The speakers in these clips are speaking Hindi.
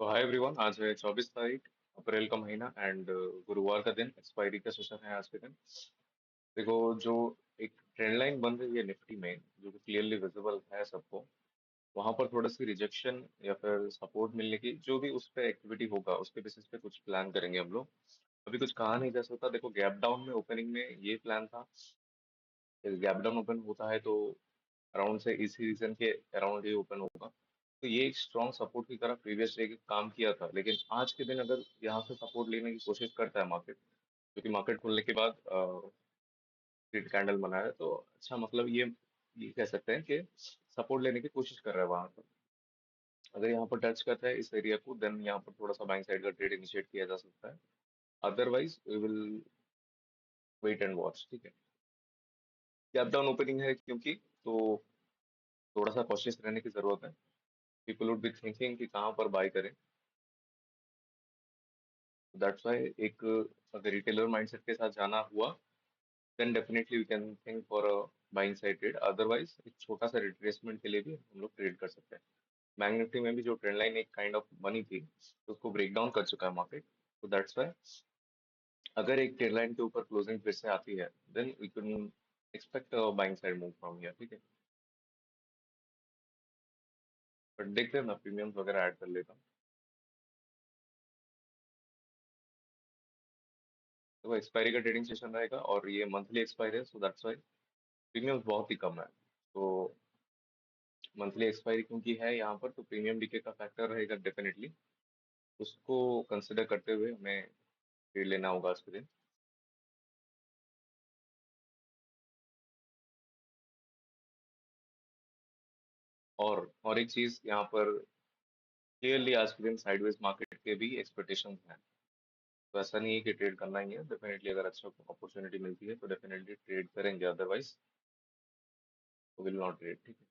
तो हाय एवरीवन, आज है 24 तारीख अप्रैल का महीना एंड गुरुवार का दिन। एक्सपायरी का सेशन है आज के दिन। देखो, जो एक ट्रेंड लाइन बन रही है निफ्टी में, जो कि क्लियरली विजिबल है सबको, वहां पर थोड़ा सी रिजेक्शन या फिर सपोर्ट मिलने की जो भी उस पर एक्टिविटी होगा उसके बेसिस पे कुछ प्लान करेंगे हम लोग। अभी कुछ कहा नहीं जा सकता। देखो, गैप डाउन में ओपनिंग में ये प्लान था। गैप डाउन ओपन होता है तो अराउंड से इसी रीजन के अराउंड ही ओपन होगा, तो ये एक स्ट्रॉन्ग सपोर्ट की तरह प्रीवियस डे काम किया था। लेकिन आज के दिन अगर यहाँ से सपोर्ट लेने की कोशिश करता है मार्केट, क्योंकि मार्केट खुलने के बाद ग्रीन कैंडल बना है, तो अच्छा मतलब ये कह सकते हैं कि सपोर्ट लेने की कोशिश कर रहा है वहां पर। अगर यहाँ पर टच करता है इस एरिया को, देन यहाँ पर थोड़ा सा बाइंग साइड का ट्रेड इनिशिएट किया जा सकता है। Otherwise we will wait and watch. ठीक है, गैप डाउन ओपनिंग है क्योंकि, तो थोड़ा सा कॉशियस रहने की जरूरत है। पीपल वुड बी थिंकिंग कि कहाँ पर बाय करें। दैट्स व्हाई एक अगर रिटेलर माइंडसेट के साथ जाना हुआ, then definitely we can think for a buying side trade. Otherwise एक छोटा सा रिट्रेसमेंट के लिए भी हम लोग ट्रेड कर सकते हैं। बैंक निफ्टी में भी जो ट्रेंड लाइन एक काइंड ऑफ बनी थी, तो उसको ब्रेक डाउन कर चुका है मार्केट। तो दैट्स व्हाई अगर एक ट्रेंड लाइन के ऊपर क्लोजिंग फिर से आती है, then we can expect buying side move from here. ठीक है, बट देखते हैं ना, प्रीमियम्स वगैरह ऐड कर लेता हूँ। तो एक्सपायरी का ट्रेडिंग सेशन रहेगा और ये मंथली एक्सपायरी है, सो दैट्स व्हाई प्रीमियम्स बहुत ही कम है। तो मंथली एक्सपायरी क्योंकि है यहाँ पर, तो प्रीमियम डीके का फैक्टर रहेगा डेफिनेटली। उसको कंसिडर करते हुए हमें ट्रेड लेना होगा आज के दिन। और एक चीज यहाँ पर, क्लियरली आज के दिन साइडवेज मार्केट के भी एक्सपेक्टेशंस हैं। तो ऐसा नहीं है कि ट्रेड करना ही है। डेफिनेटली अगर अच्छा अपॉर्चुनिटी मिलती है तो डेफिनेटली ट्रेड करेंगे, अदरवाइज विल नॉट ट्रेड। ठीक है,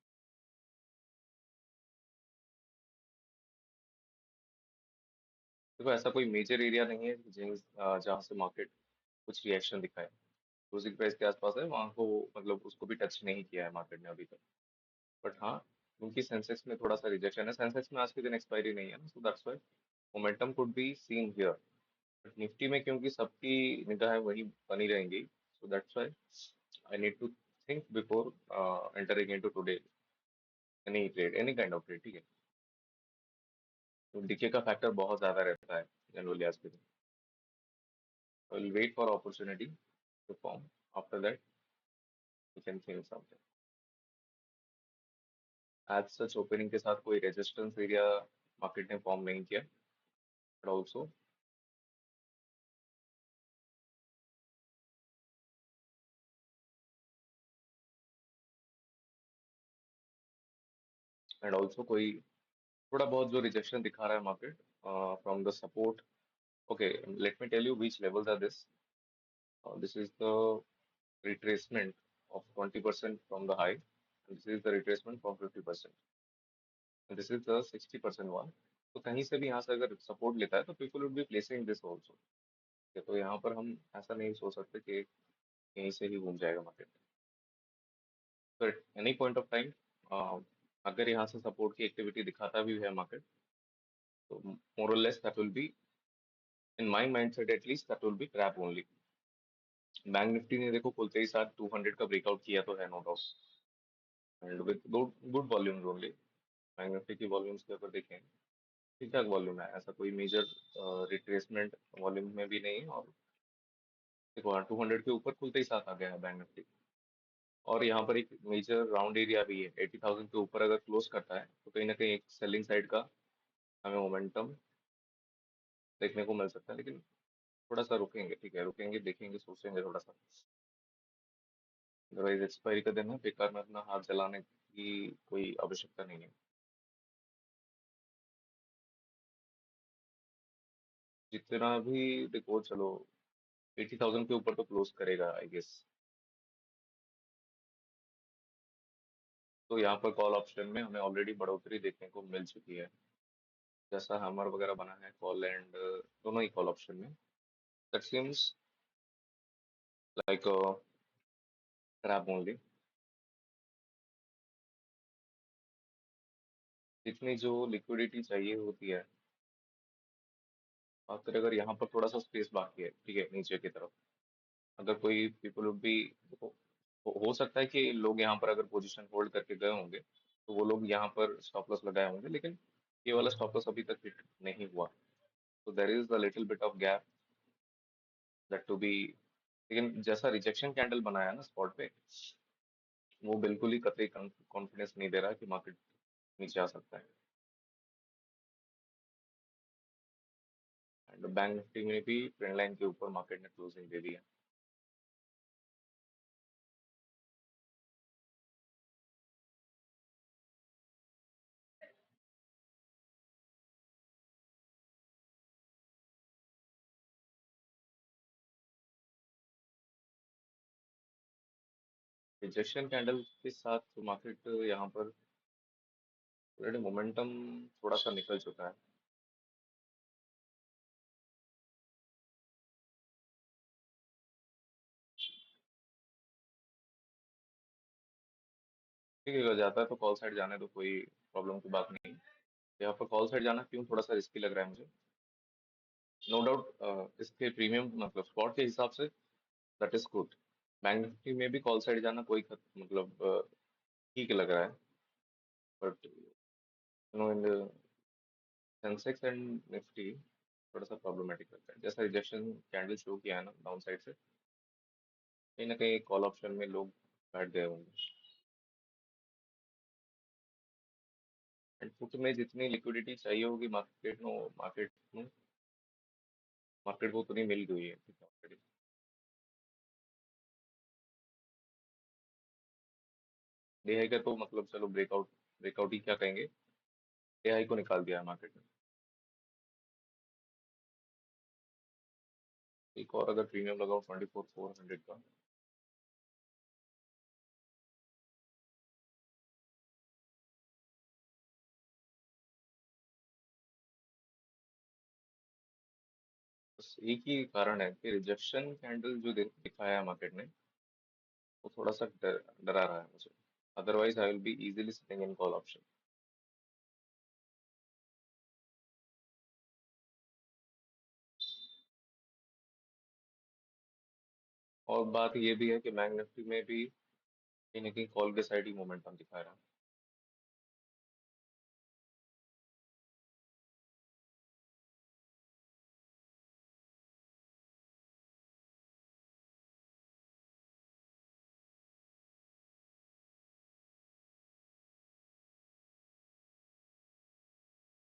देखो ऐसा कोई मेजर एरिया नहीं है जहाँ से मार्केट कुछ रिएक्शन दिखाए। क्लोजिंग प्राइस के आसपास है, वहां को मतलब उसको भी टच नहीं किया है मार्केट ने अभी तक। बट हाँ, क्योंकि सेंसेक्स में थोड़ा सा रिजेक्शन है, सेंसेक्स में आज के दिन एक्सपायरी नहीं है ना, so that's why momentum could be seen here. But Nifty में क्योंकि सबकी निगाहें वही बनी रहेंगी, so that's why I need to think before entering into today any trade, any kind of trade. ठीक है, तो डीके का फैक्टर बहुत ज्यादा रहता है जनरली आज के दिन। I will wait for opportunity to form, after that we can think something. As such opening के साथ कोई रेजिस्टेंस एरिया मार्केट ने फॉर्म नहीं किया, बट ऑल्सो कोई थोड़ा बहुत जो रिजेक्शन दिखा रहा है market from the support. Okay, let me tell you which levels are this. This is the retracement of 20% from the high, and this is the retracement from 50%, and this is the 60% one. तो कहीं से भी यहाँ से अगर सपोर्ट लेता है तो people would B placing this also. तो यहाँ पर हम ऐसा नहीं सोच सकते कि यहीं से ही घूम जाएगा मार्केट। तो at any point of time अगर यहाँ से सपोर्ट की एक्टिविटी दिखाता भी है मार्केट, तो मोर और less that will be, in my mind set at least, that will be trap only. Bank Nifty ने देखो खुलते ही साथ 200 का ब्रेकआउट किया तो है, no doubt, and with good good volumes only. Bank Nifty की वॉल्यूम्स के ऊपर देखें, ठीक ठाक वॉल्यूम है, ऐसा कोई मेजर रिट्रेसमेंट वॉल्यूम में भी नहीं है। और देखो 200 के ऊपर खुलते ही साथ आ गया है बैंक निफ्टी। और यहाँ पर एक मेजर राउंड एरिया भी है, 80,000 के ऊपर अगर क्लोज करता है तो कहीं ना कहीं एक सेलिंग साइड का हमें मोमेंटम देखने को मिल सकता है। लेकिन थोड़ा सा रुकेंगे, ठीक है, रुकेंगे, देखेंगे, सोचेंगे थोड़ा सा। अदरवाइज एक्सपायरी का दिन है, बेकार में अपना हाथ जलाने की कोई आवश्यकता नहीं है। जितना भी देखो, चलो 80,000 के ऊपर तो क्लोज करेगा आई गेस। तो यहाँ पर कॉल ऑप्शन में हमें ऑलरेडी बढ़ोतरी देखने को मिल चुकी है। जैसा हमर वगैरह बना है कॉल एंड दोनों ही कॉल ऑप्शन में, that seems like trap only. जितनी जो लिक्विडिटी चाहिए होती है बात करें अगर यहाँ पर थोड़ा सा स्पेस बाकी है, ठीक है, नीचे की तरफ, अगर कोई पीपल वुड बी, हो सकता है कि लोग यहाँ पर अगर पोजीशन होल्ड करके गए होंगे तो वो लोग यहाँ पर स्टॉप लॉस लगाए होंगे, लेकिन ये वाला स्टॉप लॉस अभी तक हिट नहीं हुआ। तो there is a little bit of gap that to be. लेकिन जैसा रिजेक्शन कैंडल बनाया ना स्पॉट पे, वो बिल्कुल ही कतई कॉन्फिडेंस नहीं दे रहा कि मार्केट नीचे आ सकता है। एंड बैंक निफ्टी में भी ट्रेंड लाइन के ऊपर मार्केट ने क्लोजिंग दे दी है। रिजेक्शन कैंडल के साथ मार्केट यहाँ पर ऑलरेडी मोमेंटम थोड़ा सा निकल चुका है। ठीक है, अगर जाता है तो कॉल साइड जाने दो, कोई प्रॉब्लम की बात नहीं। यहाँ पर कॉल साइड जाना क्यों थोड़ा सा रिस्की लग रहा है मुझे, नो डाउट इसके प्रीमियम मतलब स्पॉट के हिसाब say that is good. Bank Nifty में भी कॉल साइड जाना कोई मतलब ठीक लग रहा है, but in Sensex and Nifty थोड़ा सा प्रॉब्लमेटिक लगता है। जैसा रिजेक्शन कैंडल शो किया है ना डाउन साइड से, कहीं ना कहीं कॉल ऑप्शन में लोग बैठ गए होंगे। एंड पुट में जितनी लिक्विडिटी चाहिए होगी मार्केट को उतनी मिल गई है ऑलरेडी। डीआई का तो मतलब चलो ब्रेकआउट, ब्रेकआउट ही क्या कहेंगे, डीआई को निकाल दिया है मार्केट ने। एक और अगर प्रीमियम लगाओ 24,400 का, बस एक ही कारण है कि रिजेक्शन कैंडल जो दिखाया है मार्केट ने, वो थोड़ा सा डरा रहा है मुझे। Otherwise I will be easily sitting in call option. और बात ये भी है कि बैंक निफ्टी में भी कहीं ना कहीं कॉल के साइड ही मोमेंटम दिखा रहा है।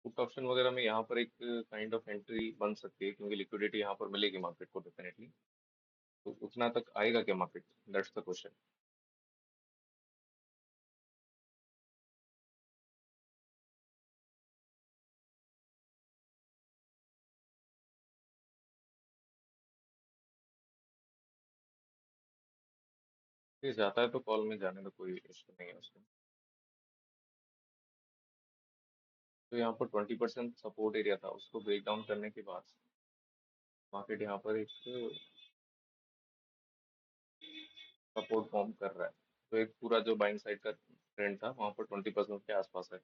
पुट ऑप्शन वगैरह में यहाँ पर एक काइंड ऑफ एंट्री बन सकती है, क्योंकि लिक्विडिटी यहाँ पर मिलेगी मार्केट को डेफिनेटली। तो उतना तक आएगा क्या मार्केट, दैट्स द क्वेश्चन। ये जाता है तो कॉल में जाने का कोई इशू नहीं है उसमें। तो यहाँ पर 20% सपोर्ट एरिया था, उसको ब्रेक डाउन करने के बाद मार्केट यहाँ पर एक सपोर्ट फॉर्म कर रहा है। तो एक पूरा जो बाइंग साइड का ट्रेंड था वहां पर 20% के आसपास है।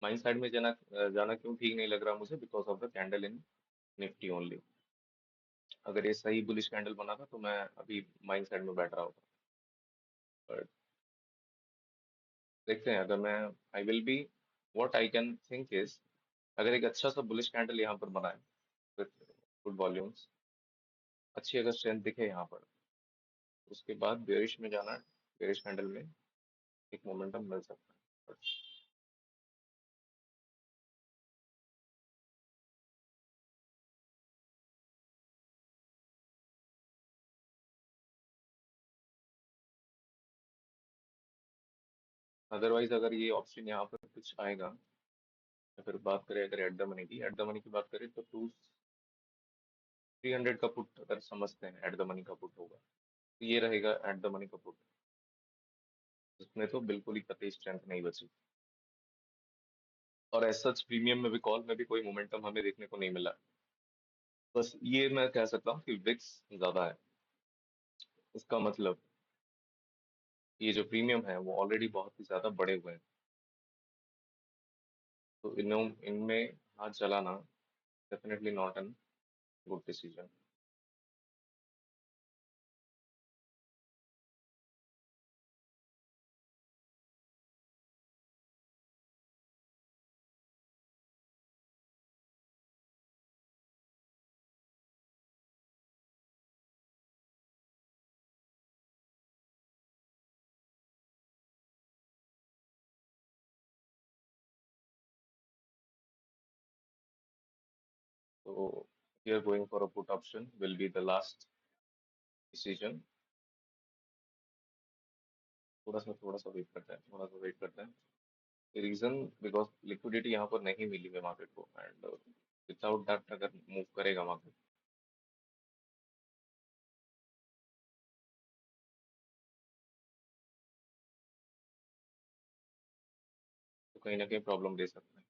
बाइंग साइड में जाना जाना क्यों ठीक नहीं लग रहा मुझे, because of the candle in Nifty only. अगर ये सही बुलिश कैंडल बना था तो मैं अभी बाइंग साइड में बैठ रहा होता। बट देखते हैं, अगर मैं I will be, what I can think is, अगर एक अच्छा सा बुलिश कैंडल यहाँ पर बना है विद गुड वॉल्यूम्स, अच्छी अगर स्ट्रेंथ दिखे यहाँ पर, उसके बाद बेरिश में जाना, बेरिश कैंडल में एक मोमेंटम मिल सकता है। अदरवाइज अगर ये ऑप्शन यहाँ पर कुछ आएगा, या फिर बात करें अगर एट द मनी की, एट द मनी की बात करें तो 300 का पुट अगर समझते हैं एट द मनी का पुट होगा, तो ये रहेगा एट द मनी का पुट। इसमें तो बिल्कुल ही कतई स्ट्रेंथ नहीं बची। और एज सच प्रीमियम में भी, कॉल में भी कोई मोमेंटम हमें देखने को नहीं मिला। बस ये मैं कह सकता हूँ कि विक्स ज्यादा है। इसका मतलब ये जो प्रीमियम है वो ऑलरेडी बहुत ही ज्यादा बड़े हुए हैं। तो इनमें हाथ चलाना definitely not an good decision. So here going for a put option will be the last decision. थोड़ा सा वेट करते हैं, थोड़ा सा वेट करते हैं। रीजन बिकॉज लिक्विडिटी यहाँ पर नहीं मिली है मार्केट को, एंड विदाउट दैट अगर मूव करेगा मार्केट तो कहीं ना कहीं प्रॉब्लम दे सकता है।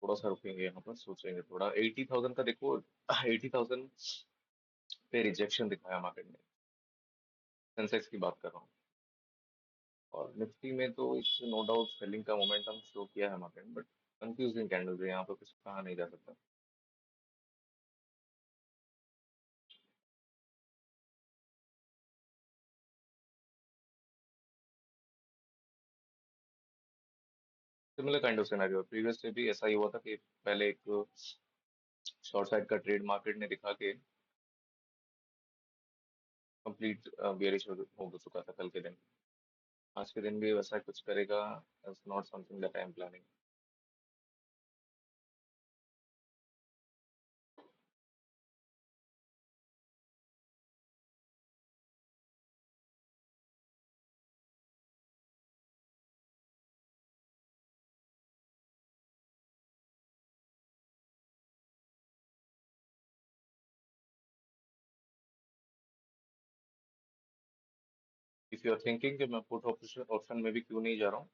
थोड़ा सा रुकेंगे यहाँ पर, सोचेंगे थोड़ा। 80,000 का देखो, 80,000 पे रिजेक्शन दिखाया मार्केट ने। सेंसेक्स की बात कर रहा हूँ। और निफ्टी में तो इस नो डाउट सेलिंग का मोमेंटम शो किया है मार्केट, बट कंफ्यूजिंग कैंडल है यहाँ पर, कुछ कहा नहीं जा सकता। Similar kind of scenario previous से भी ऐसा ही हुआ था कि पहले एक शॉर्ट साइड का ट्रेड मार्केट ने दिखा के कंप्लीट बियरिश हो चुका था कल के दिन। आज के दिन भी वैसा कुछ करेगा, it's not something that I am planning. If you are thinking कि मैं पुट ऑप्शन ऑप्शन में भी क्यों नहीं जा रहा हूँ,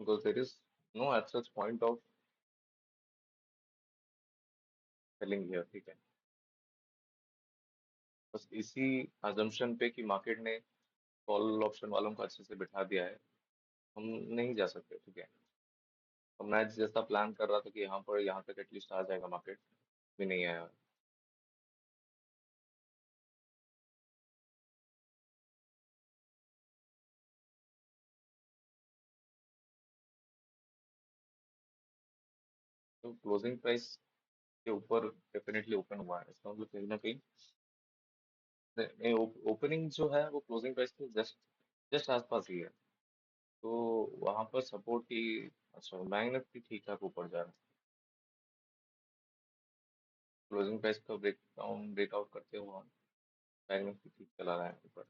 because there is no at such point of selling here, ठीक है। बस इसी अजम्पशन पे कि मार्केट ने कॉल ऑप्शन वालों को अच्छे से बिठा दिया है, हम नहीं जा सकते, ठीक है। तो मैं जैसा प्लान कर रहा था कि यहाँ पर, यहाँ तक एटलीस्ट आ जाएगा मार्केट, भी नहीं आया। तो क्लोजिंग प्राइस के ऊपर डेफिनेटली ओपन हुआ है, इसका मतलब कहीं ना कहीं ओपनिंग जो है वो क्लोजिंग प्राइस के जस्ट जस्ट आसपास ही है। तो वहां पर सपोर्ट की। अच्छा, बैंक निफ्टी ठीक ठाक ऊपर जा रहा है। क्लोजिंग प्राइस का ब्रेकआउट करते हुए बैंक निफ्टी ठीक चला रहा है ऊपर।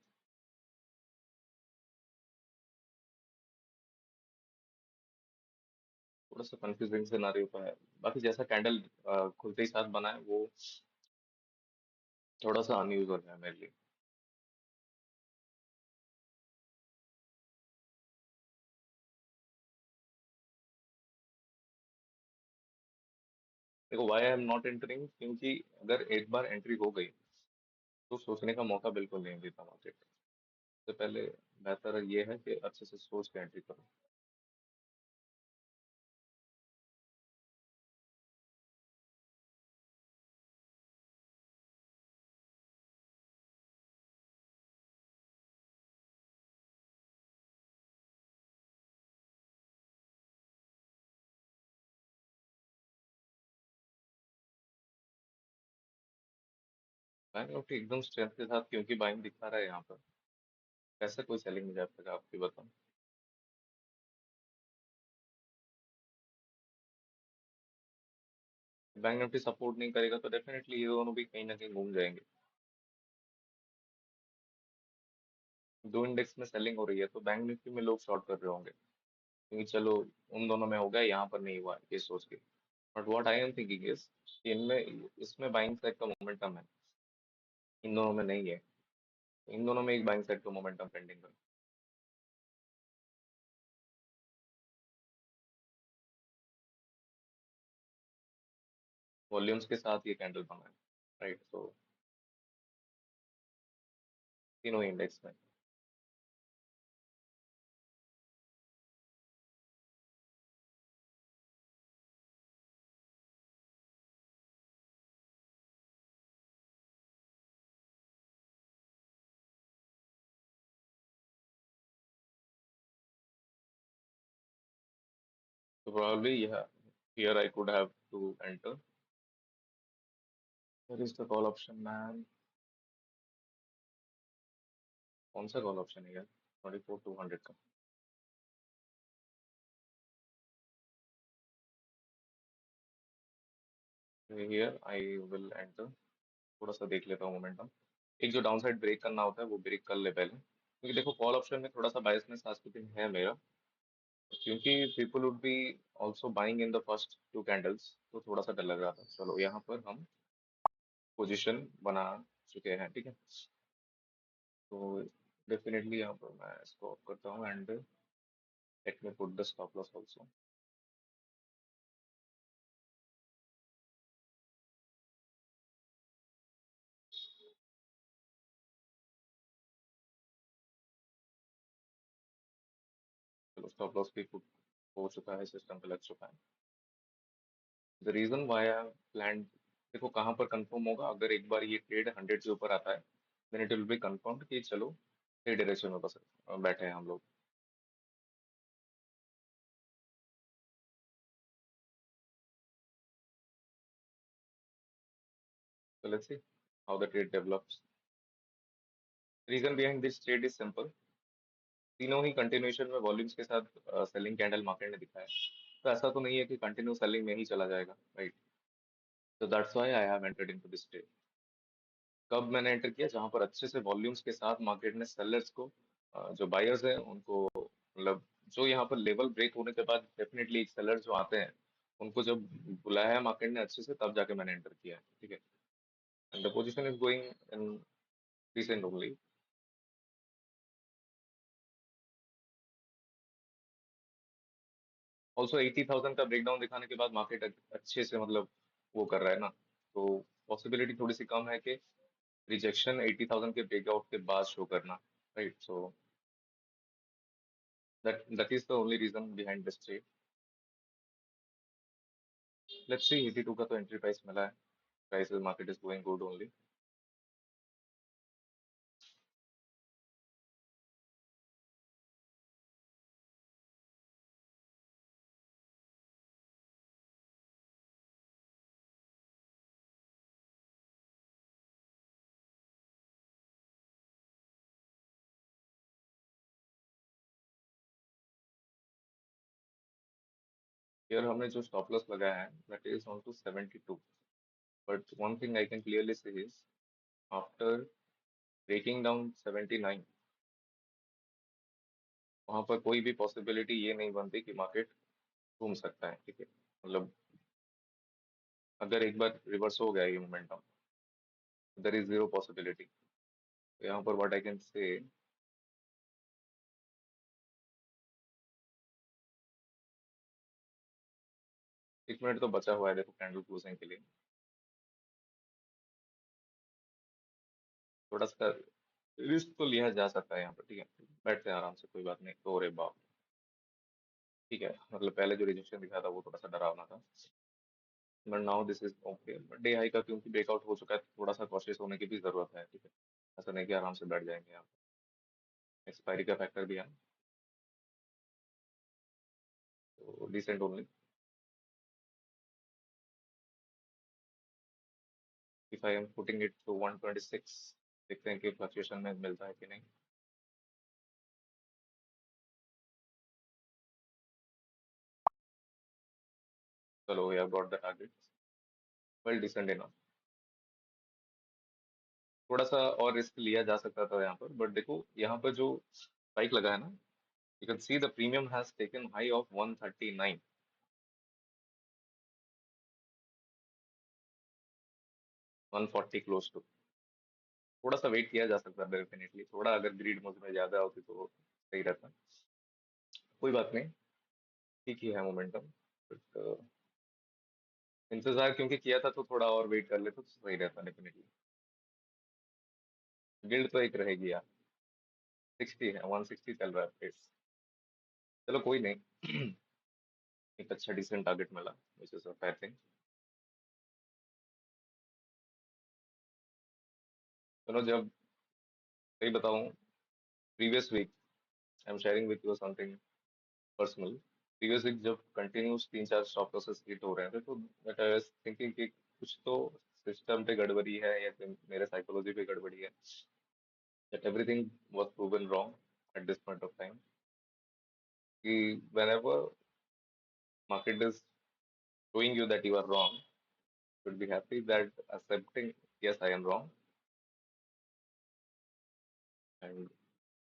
थोड़ा सा कंफ्यूजिंग सिनारियो का है। बाकी जैसा कैंडल खुलते ही साथ बना है, वो थोड़ा सा अनयूजुअल है मेरे लिए। देखो why I am not entering, क्योंकि अगर एक बार एंट्री हो गई तो सोचने का मौका बिल्कुल नहीं देता मार्केट। सबसे पहले बेहतर ये है कि अच्छे से सोच के एंट्री करो। बैंक निफ्टी एकदम स्ट्रेंथ के साथ क्योंकि बाइंग दिखा रहा है यहाँ पर, कैसे कोई सेलिंग में जा पाएगा, आप भी बताओ। बैंक निफ्टी सपोर्ट नहीं करेगा तो डेफिनेटली ये दोनों भी कहीं ना कहीं घूम जाएंगे। दो इंडेक्स में सेलिंग हो रही है तो बैंक निफ्टी में लोग शॉर्ट कर रहे होंगे, क्योंकि चलो उन दोनों में हो गया, यहाँ पर नहीं हुआ, ये सोच के। But what I am thinking is, इनमें इसमें बाइंग साइड का मोमेंटम है, इन दोनों में नहीं है। इन दोनों में एक बाइंग साइड का मोमेंटम पेंडिंग है। वॉल्यूम्स के साथ ये कैंडल बना है, राइट। तो तीनों इंडेक्स में So probably yeah, here I could have to enter. Where is the call option, man? कौन सा कॉल ऑप्शन है यार? 24 200 का. Here I will enter. थोड़ा सा देख लेता हूँ मोमेंटम. एक जो डाउन साइड ब्रेक करना होता है वो ब्रेक कर ले पहले, क्योंकि देखो कॉल ऑप्शन में थोड़ा सा बायसनेस आज के दिन है मेरा, क्योंकि people would be also buying in the first two candles, तो थोड़ा सा डर लग रहा था. चलो यहाँ पर हम पोजीशन बना चुके हैं, ठीक है. तो डेफिनेटली यहाँ पर मैं इसको ऑफ करता हूँ and let me put the stop loss also. चलो स्टॉप लॉस भी पुट हो चुका है, सिस्टम पे लग चुका है. The reason why I plan, देखो कहाँ पर कंफर्म होगा, अगर एक बार ये ट्रेड 100 के ऊपर आता है then it will be confirmed कि चलो सही डायरेक्शन में बस बैठे हैं हम लोग. So let's see how the trade develops. Reason behind this trade is simple. तीनों ही कंटिन्यूएशन में वॉल्यूम्स के साथ सेलिंग कैंडल मार्केट ने दिखाया. तो ऐसा तो नहीं है कि कंटिन्यू सेलिंग में ही चला जाएगा, राइट. तो that's why I have entered into this trade. कब मैंने एंटर किया? जहां पर अच्छे से वॉल्यूम्स के साथ मार्केट ने सेलर्स को, जो बायर्स हैं उनको, मतलब जो यहाँ पर लेवल ब्रेक होने के बाद डेफिनेटली एक सेलर जो आते हैं उनको जब बुलाया है मार्केट ने अच्छे से, तब जाके मैंने एंटर किया है, ठीक है. And the position is going in decent only. Also 80,000 का ब्रेकडाउन दिखाने के बाद मार्केट अच्छे से, मतलब वो कर रहा है ना, तो पॉसिबिलिटी थोड़ी सी कम है कि रिजेक्शन 80,000 के ब्रेकआउट के बाद शो करना, right. So that is the only reason behind this trade. Let's see, 82 का तो एंट्री प्राइस मिला है. Price market is going good only. Here हमने जो स्टॉप लॉस लगाया है that is on to 72. But one thing I can clearly say is, after breaking down 79, वहां पर कोई भी पॉसिबिलिटी ये नहीं बनती कि मार्केट घूम सकता है, ठीक है. मतलब अगर एक बार रिवर्स हो गया ये momentum, there is zero possibility. यहाँ पर what I can say, 1 minute तो बचा हुआ है देखो कैंडल क्लोजिंग के लिए. थोड़ा सा रिस्क तो लिया जा सकता है यहाँ पर, ठीक है. बैठते हैं आराम से, कोई बात नहीं. तो अरे बाप, ठीक है. मतलब पहले जो रिजेक्शन दिखा था वो थोड़ा सा डरावना था, but now this is okay. Day high का क्योंकि ब्रेकआउट हो चुका है, थोड़ा सा कॉशियस होने की भी जरूरत है, ठीक है. ऐसा नहीं कि आराम से बैठ जाएंगे यहाँ. एक्सपायरी का फैक्टर भी है, तो decent only. If I am putting it to 126, देखते हैं कि फ्लक्चुएशन में मिलता है कि नहीं. चलो यार, got the target. Well decent enough. थोड़ा सा और रिस्क लिया जा सकता था यहाँ पर, बट देखो यहाँ पर जो स्पाइक लगा है ना, you can see the premium has taken high of 139, 140 close to. थोड़ा सा वेट किया जा सकता है डेफिनेटली. थोड़ा अगर ग्रीड मुझ में ज्यादा होती तो सही रहता. कोई बात नहीं, ठीक ही है मोमेंटम. बट इंतजार क्योंकि किया था तो थोड़ा और वेट कर लेते तो सही रहता डेफिनेटली. गिल्ड तो एक रहेगी यार. 60 है, 160 चल रहा है प्लेस. चलो कोई नहीं. एक अच्छा डिसेंट टारगेट मिला, which is a fair thing. चलो जब, सही बताऊं, previous week I am sharing with you something personal. Previous week जब कंटिन्यूस 3-4 स्टॉप लॉसेस हिट हो रहे थे तो दैट आई वाज थिंकिंग कि कुछ तो सिस्टम पे गड़बड़ी है या फिर मेरे साइकोलॉजी पे गड़बड़ी है, that everything was proven wrong at this point of time. कि whenever market is showing you that you are wrong, you should be happy that accepting yes I am wrong. And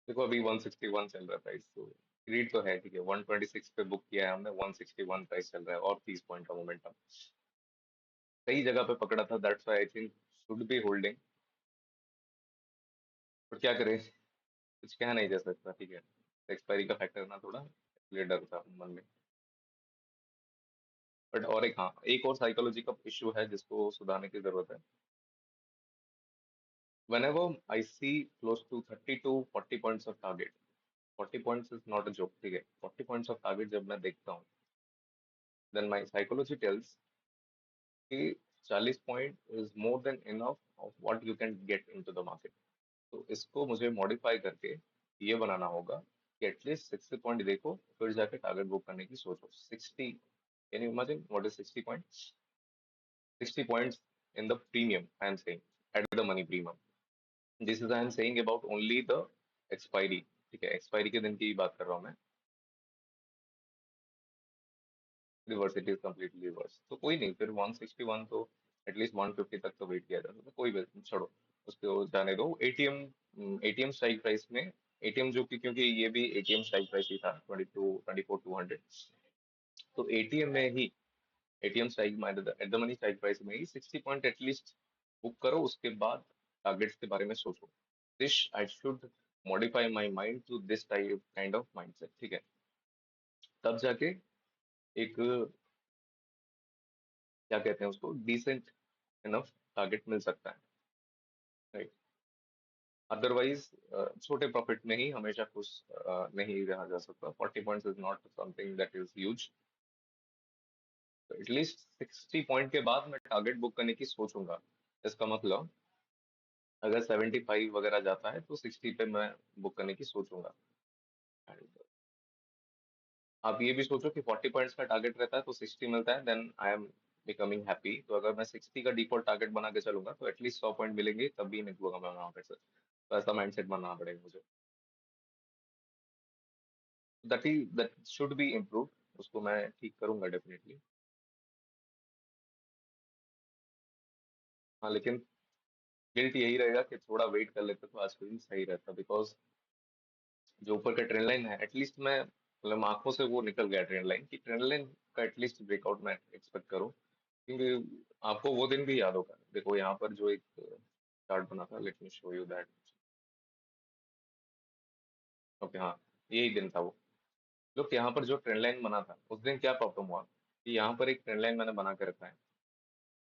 देखो अभी 161 चल रहा है प्राइस, तो रीड तो है ठीक है, 126 पे बुक किया है हमने, 161 प्राइस चल रहा है और 30 पॉइंट का मोमेंटम सही जगह पे पकड़ा था, that's why I think should be holding. पर क्या करें, कुछ कह नहीं जा सकता, ठीक है, एक्सपायरी का फैक्टर ना थोड़ा इसलिए डर था मन में। बट और एक, हाँ, एक और साइकोलॉजी का इशू है जिसको सुधारने की जरूरत है। whenever I see close to 30 to 40 points of target, 40 points is not a joke, ठीक है, 40 points of target जब मैं देखता हूँ, then my psychology tells कि 40 point is more than enough of what you can get into the market. तो इसको मुझे मॉडिफाई करके ये बनाना होगा कि एटलीस्ट 60 पॉइंट देखो, फिर जाके टारगेट बुक करने की सोचो। 60, can you imagine what is 60 points? 60 points in the premium I am saying, eight the money premium. This is I am saying about only the expiry, ठीक है, एक्सपायरी के दिन की ही बात कर रहा हूँ मैं। Reverse, it is completely reverse, तो कोई नहीं, फिर 161 तो एटलीस्ट 150 तक तो वेट किया जा सकता है, कोई बात नहीं, छोड़ो उसको, जाने दो। एटीएम, एटीएम स्ट्राइक प्राइस में, एटीएम जो कि, क्योंकि ये भी एटीएम स्ट्राइक प्राइस ही था 24 200, तो एटीएम में ही, ATM strike at the money strike price में ही 60 पॉइंट एटलीस्ट बुक करो, उसके बाद टारगेट्स के बारे में सोचो। This I should modify my mind to this type kind of mindset, ठीक है, तब जाके एक, क्या कहते हैं उसको, डिसेंट इनफ टारगेट मिल सकता है, राइट। अदरवाइज छोटे प्रॉफिट में ही हमेशा खुश नहीं रहा जा सकता। 40 points is not something that is huge, तो एटलीस्ट 60 पॉइंट के बाद मैं टारगेट बुक करने की सोचूंगा। इसका मतलब अगर 75 वगैरह जाता है तो 60 पे मैं बुक करने की सोचूंगा। And आप ये भी सोचो कि 40 पॉइंट्स का टारगेट रहता है तो 60 मिलता है, then I am becoming happy. तो अगर मैं 60 का डिफॉल्ट टारगेट बना के चलूंगा तो एटलीस्ट 100 पॉइंट मिलेंगे, तब भी निकलूंगा मैं वहां पे से। तो ऐसा माइंडसेट बनना पड़ेगा मुझे, दैट शुड बी इम्प्रूव, उसको मैं ठीक करूंगा डेफिनेटली। हाँ, लेकिन गिल्ट यही रहेगा कि थोड़ा वेट कर लेते तो आज के दिन सही रहता, बिकॉज जो ऊपर का ट्रेंड लाइन है, एटलीस्ट मैं, मतलब आंखों से वो निकल गया ट्रेंड लाइन, कि ट्रेंड लाइन का एटलीस्ट ब्रेकआउट मैं एक्सपेक्ट करूँ। क्योंकि आपको वो दिन भी याद होगा, देखो यहाँ पर जो एक चार्ट बना था, let me show you that. Okay, हाँ, यही दिन था वो। लोग, यहाँ पर जो ट्रेंड लाइन बना था उस दिन क्या प्रॉब्लम हुआ कि यहाँ पर एक ट्रेंड लाइन मैंने बना के रखा है,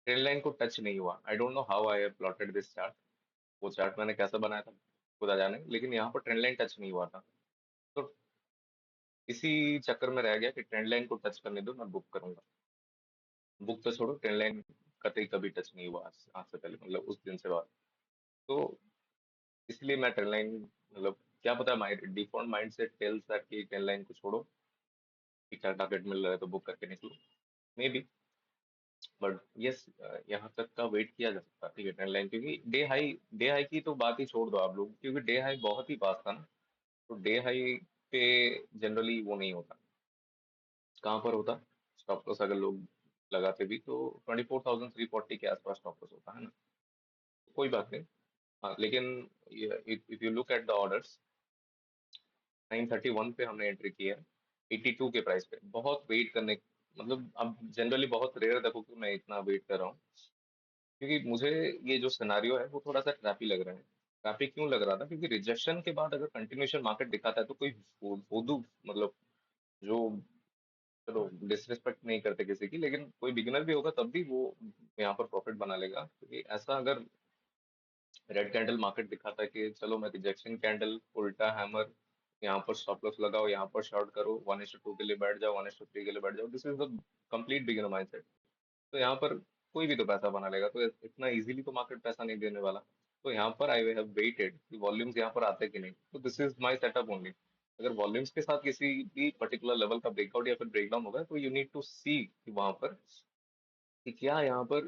ट्रेंड लाइन को टच नहीं हुआ। I don't know how I have plotted this chart, वो चार्ट मैंने कैसे बनाया था खुदा जाने, लेकिन यहाँ पर ट्रेंड लाइन टच नहीं हुआ था। तो इसी चक्कर में रह गया कि ट्रेंड लाइन को टच करने दो, मैं बुक करूंगा। बुक तो छोड़ो, ट्रेंड लाइन कतई कभी टच नहीं हुआ आज से पहले, मतलब उस दिन से बाद। तो इसलिए मैं ट्रेंड लाइन, मतलब क्या पता, माई डिफॉल्ट माइंड से टेल्स दैट कि ट्रेंड लाइन को छोड़ो, ठीक ठाक टारगेट मिल रहा है तो बुक करके निकलो, मे बी। बट यस, यहाँ तक का वेट किया जा सकता है, ठीक है, ट्रेंड लाइन, क्योंकि डे हाई की तो बात ही छोड़ दो आप लोग, क्योंकि डे हाई बहुत ही पास था ना। तो डे हाई पे जनरली वो नहीं होता, कहाँ पर होता स्टॉप लॉस, अगर लोग लगाते भी तो 24,340 के आसपास स्टॉप लॉस होता है ना। कोई बात नहीं। हाँ, लेकिन if you look at the orders, 931 पे हमने एंट्री की है, 82 के प्राइस पे, बहुत वेट करने, मतलब अब जनरली बहुत रेयर देखो कि मैं इतना वेट कर रहा हूँ, क्योंकि मुझे ये जो सिनारियो है वो थोड़ा सा ट्रैपी लग रहा है। ट्रैपी क्यों लग रहा था, क्योंकि रिजेक्शन के बाद अगर कंटिन्यूशन मार्केट दिखाता है तो कोई फुदू, मतलब जो, चलो डिसरिस्पेक्ट नहीं करते किसी की, लेकिन कोई बिगिनर भी होगा तब भी वो यहाँ पर प्रॉफिट बना लेगा, क्योंकि ऐसा अगर रेड कैंडल मार्केट दिखाता है कि चलो मैं रिजेक्शन कैंडल, उल्टा हैमर, यहाँ पर स्टॉप लॉस लगाओ, यहाँ पर शॉर्ट करो, 1:2 के लिए बैठ जाओ, 1:3 के लिए बैठ जाओ, this is the complete beginner mindset. तो यहाँ पर कोई भी तो पैसा बना लेगा, तो इतना इजीली तो मार्केट पैसा नहीं देने वाला। तो यहाँ पर आई हैव वेटेड कि वॉल्यूम्स यहाँ पर आते कि नहीं, तो this is my setup only. अगर वॉल्यूम्स के साथ किसी भी पर्टिकुलर लेवल का ब्रेकआउट या फिर ब्रेकडाउन होगा तो यू नीड टू सी कि वहां पर कि क्या यहाँ पर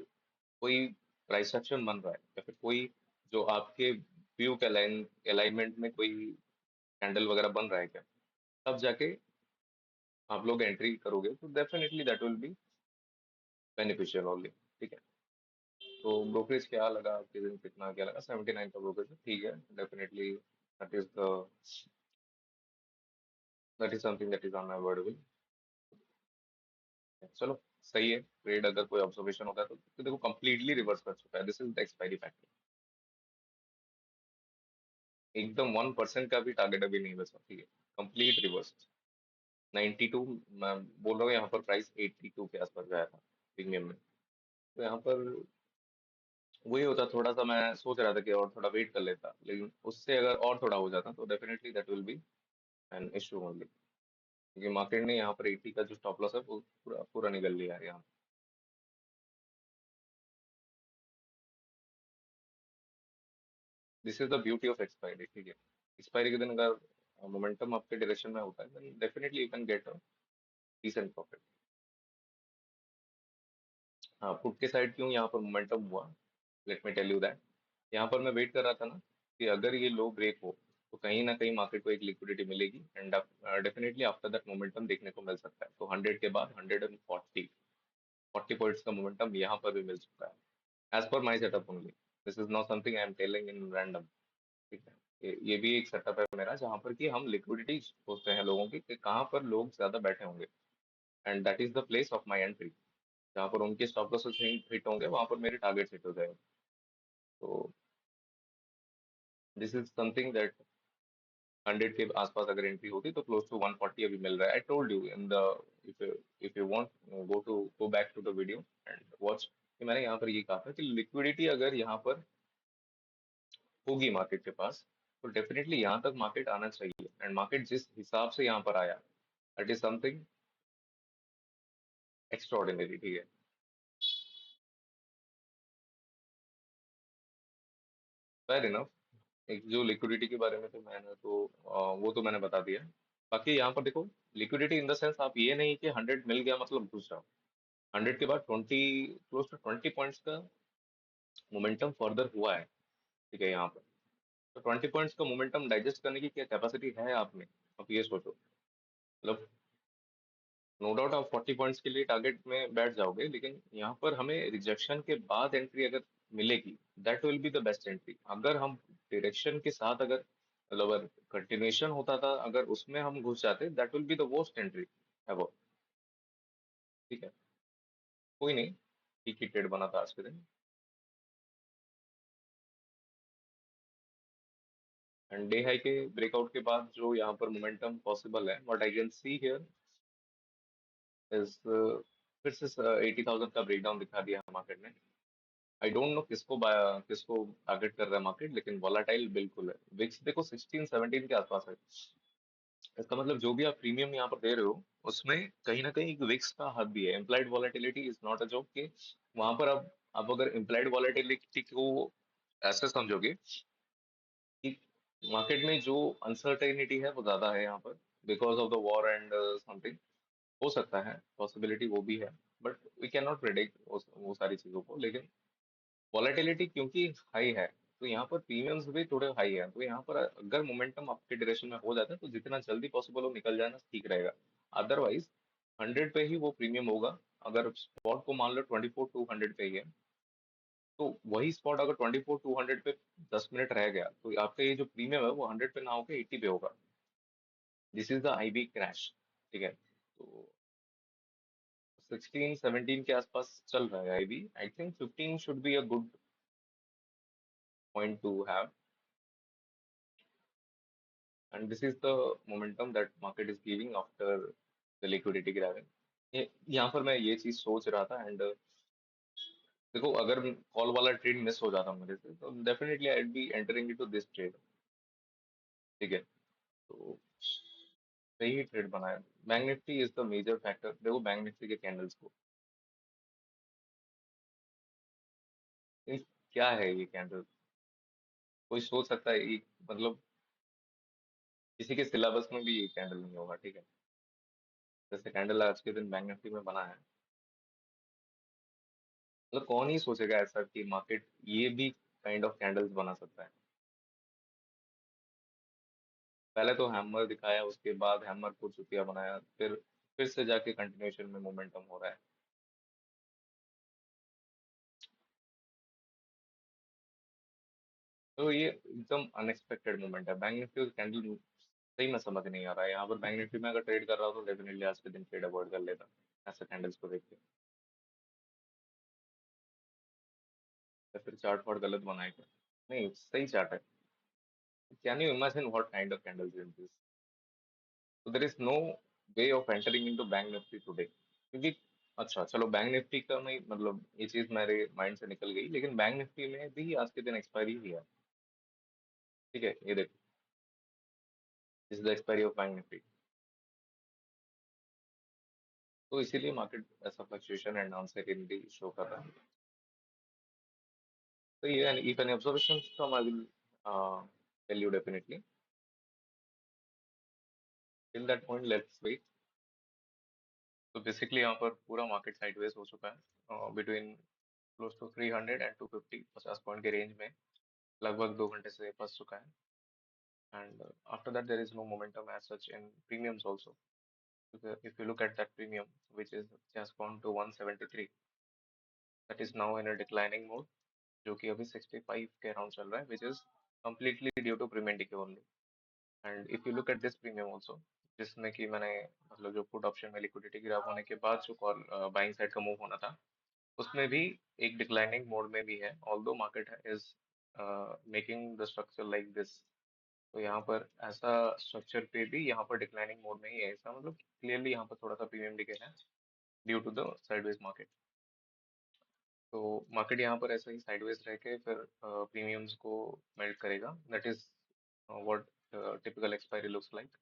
कोई प्राइस एक्शन बन रहा है या फिर कोई जो आपके व्यू के अलाइनमेंट में कोई कैंडल वगैरह बन रहा है क्या, तब जाके आप लोग एंट्री करोगे तो definitely that will be beneficial only. ठीक है। तो ब्रोकरेज क्या लगा आपके दिन, कितना क्या लगा? 79 का ब्रोकरेज, ठीक है। Definitely that is something that is unavoidable. चलो, सही है। ट्रेड अगर कोई ऑब्जर्वेशन होता है तो देखो कंप्लीटली रिवर्स कर चुका है। This is the expiry factor. एकदम 1% का भी टारगेट अभी नहीं बचा। ठीक है, कंप्लीट रिवर्स। 92, मैं बोल रहा हूँ यहाँ पर प्राइस 82 के आसपास गया था प्रीमियम में। तो यहाँ पर वही होता, थोड़ा सा मैं सोच रहा था कि और थोड़ा वेट कर लेता, लेकिन उससे अगर और थोड़ा हो जाता तो definitely that will be an issue only, क्योंकि मार्केट ने यहाँ पर 80 का जो स्टॉप लॉस है वो पूरा पूरा निकल लिया है यहाँ। This is the beauty of expiry. ठीक है, एक्सपायरी के दिन अगर मोमेंटम आपके डायरेक्शन में होता है then definitely you can get a decent profit. हाँ, पुट के साइड क्यों यहाँ पर मोमेंटम हुआ, let me tell you that. यहाँ पर मैं वेट कर रहा था ना कि अगर ये लो ब्रेक हो तो कहीं ना कहीं मार्केट को एक लिक्विडिटी मिलेगी and definitely after that momentum देखने को मिल सकता है। तो 100 के बाद 140 पॉइंट्स का मोमेंटम यहाँ पर भी मिल चुका है as per my setup only. This is not something I am telling in random. ठीक है, ये भी एक सेटअप है मेरा जहाँ पर कि हम लिक्विडिटी सोचते हैं लोगों की कि कहाँ पर लोग ज्यादा बैठे होंगे and that is the place of my entry. जहाँ पर उनके स्टॉप लॉसेस हिट होंगे वहां पर मेरे टारगेट हिट हो जाएंगे। तो दिस इज समथिंग दैट 100 के आसपास अगर एंट्री होती तो क्लोज टू 140 अभी मिल रहा है। I told you in the, if if you want, go back to the video and watch कि मैंने यहाँ पर ये कहा था कि लिक्विडिटी अगर यहाँ पर होगी मार्केट के पास तो डेफिनेटली यहाँ तक मार्केट आना चाहिए एंड मार्केट जिस हिसाब से यहाँ पर आया दैट इज समथिंग एक्स्ट्राऑर्डिनरी। ठीक है, फेयर इनफ। एक जो लिक्विडिटी के बारे में तो मैंने तो वो तो मैंने बता दिया। बाकी यहाँ पर देखो, लिक्विडिटी इन द सेंस आप ये नहीं कि 100 मिल गया मतलब घुस जाओ। 100 के बाद 20 क्लोज टू 20 पॉइंट्स का मोमेंटम फर्दर हुआ है। ठीक है, यहाँ पर तो 20 पॉइंट्स का मोमेंटम डाइजेस्ट करने की क्या कैपेसिटी है आप में, आप ये सोचो। मतलब नो डाउट आप 40 पॉइंट्स के लिए टारगेट में बैठ जाओगे, लेकिन यहाँ पर हमें रिजेक्शन के बाद एंट्री अगर मिलेगी that will be the best entry. अगर हम डायरेक्शन के साथ अगर मतलब कंटिन्यूएशन होता था अगर उसमें हम घुस जाते that will be the worst entry ever. ठीक है, कोई नहीं, ठीक ही ट्रेड बना था आज के दिन। एंड डे हाई के ब्रेकआउट के बाद जो यहाँ पर मोमेंटम पॉसिबल है what I can see here is फिर से 80,000 का ब्रेकडाउन दिखा दिया मार्केट ने। आई डोंट नो किसको टारगेट कर रहा है मार्केट, लेकिन वॉलाटाइल बिल्कुल है। विक्स देखो 16-17 के आसपास है। इसका मतलब जो भी आप प्रीमियम यहाँ पर दे रहे हो उसमें कहीं ना कहीं एक विक्स का हाथ भी है। Implied volatility is not a job कि वहां पर आप अगर इम्प्लाइड वॉलेटिलिटी को ऐसे समझोगे कि मार्केट में जो अनसर्टेनिटी है वो ज्यादा है यहाँ पर because of the war and something, हो सकता है पॉसिबिलिटी वो भी है, but we can not predict वो सारी चीजों को। लेकिन वॉलेटिलिटी क्योंकि हाई है तो यहाँ पर प्रीमियम्स भी थोड़े हाई है। तो यहाँ पर अगर मोमेंटम आपके डायरेक्शन में हो जाता है तो जितना जल्दी पॉसिबल हो निकल जाना ठीक रहेगा। अदरवाइज 100 पे ही वो प्रीमियम होगा। अगर स्पॉट को मान लो 24-200 पे ही है तो वही स्पॉट अगर 24-200 पे 10 मिनट रह गया तो आपका ये जो प्रीमियम है वो 100 पे ना होकर 80 पे होगा। This is the IB crash. ठीक है, तो 16-17 के आसपास चल रहा है IB. I think 15 should be a good point two have and this is the momentum that market is giving after the liquidity grabbing। यहाँ पर मैं ये चीज सोच रहा था एंड देखो अगर कॉल वाला ट्रेड मिस हो जाता मेरे से तो definitely I be entering into this trade. ठीक है, तो सही ही ट्रेड बनाया। Bank Nifty is the major factor. देखो बैंक निफ्टी के कैंडल्स को, क्या है ये कैंडल, कोई सोच सकता है ये मतलब किसी के सिलेबस में भी ये कैंडल नहीं होगा, ठीक है। जैसे कैंडल आज के दिन बैंक निफ्टी में बना है, मतलब कौन ही सोचेगा ऐसा कि मार्केट ये भी काइंड ऑफ कैंडल्स बना सकता है। पहले तो हैमर दिखाया, उसके बाद हैमर को चुतिया बनाया, फिर से जाके कंटिन्यूएशन में मोमेंटम हो रहा है। तो ये एकदम अनएक्सपेक्टेड मोमेंट है। बैंक निफ्टी कैंडल सही में समझ नहीं आ रहा है। यहाँ पर बैंक निफ्टी में अगर ट्रेड कर रहा हो तो डेफिनेटली आज के दिन ट्रेड अवॉइड कर लेना, ऐसे कैंडल्स को देख के। या फिर चार्ट फॉर गलत बनाए क्या? नहीं, सही चार्ट है। Can you imagine what kind of candles in this? So there is no way of entering into bank Nifty today, क्योंकि अच्छा चलो बैंक निफ्टी का नहीं, मतलब ये चीज मेरे माइंड से निकल गई, लेकिन बैंक निफ्टी में भी आज के दिन एक्सपायरी हुई है। ठीक है, ये देखो, this is the expiry of bank Nifty. तो इसीलिए मार्केट ऐसा फ्लक्चुएशन एंड अनसर्टेनिटी शो कर रहा है। तो ये if any observation from I will tell you definitely. Till that point let's wait. तो बेसिकली यहाँ पर पूरा मार्केट साइडवेज हो चुका है between close to 300 and 250, 50 point के रेंज में लगभग 2 घंटे से फंस चुका है। And after that there is no momentum as such in premiums also. Because if you look at that premium, which is just gone to 173, that is now in a declining mode, जो कि अभी 65 के अराउंड चल रहा है, which is completely due to premium decay only. And if you look at this premium also, जिसमें कि मैंने मतलब जो पुट ऑप्शन में लिक्विडिटी गिराव होने के बाद जो कॉल बाइंग साइड का मूव होना था, उसमें भी एक डिक्लाइनिंग मोड में भी है, although market is making the structure like this. तो यहाँ पर ऐसा स्ट्रक्चर पे भी यहाँ पर डिक्लाइनिंग मोड में ही है, इसका मतलब क्लियरली यहाँ पर थोड़ा सा प्रीमियम डिके है due to the sideways market. तो मार्केट यहाँ पर ऐसा ही साइडवेज रह के फिर प्रीमियम्स को मेल्ट करेगा, that is what typical expiry looks like.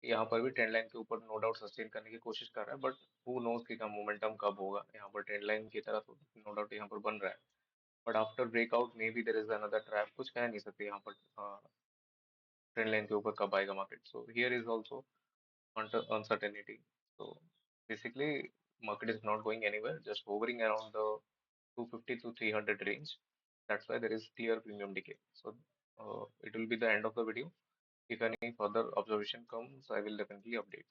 यहाँ पर भी ट्रेंड लाइन के ऊपर नो डाउट सस्टेन करने की कोशिश कर रहा है, बट हु नोज कि का मोमेंटम कब होगा। यहाँ पर ट्रेंड लाइन की तरह तो नो डाउट यहाँ पर बन रहा है, but after breakout maybe there is another trap, कुछ कह नहीं सकते यहाँ पर ट्रेंड लाइन के ऊपर कब आएगा market. So here is also uncertainty. So basically, market is not going anywhere, just hovering around the 250 to 300 range. That's why there is clear premium decay. So it will be the end of the video. If any further observation comes, I will definitely update.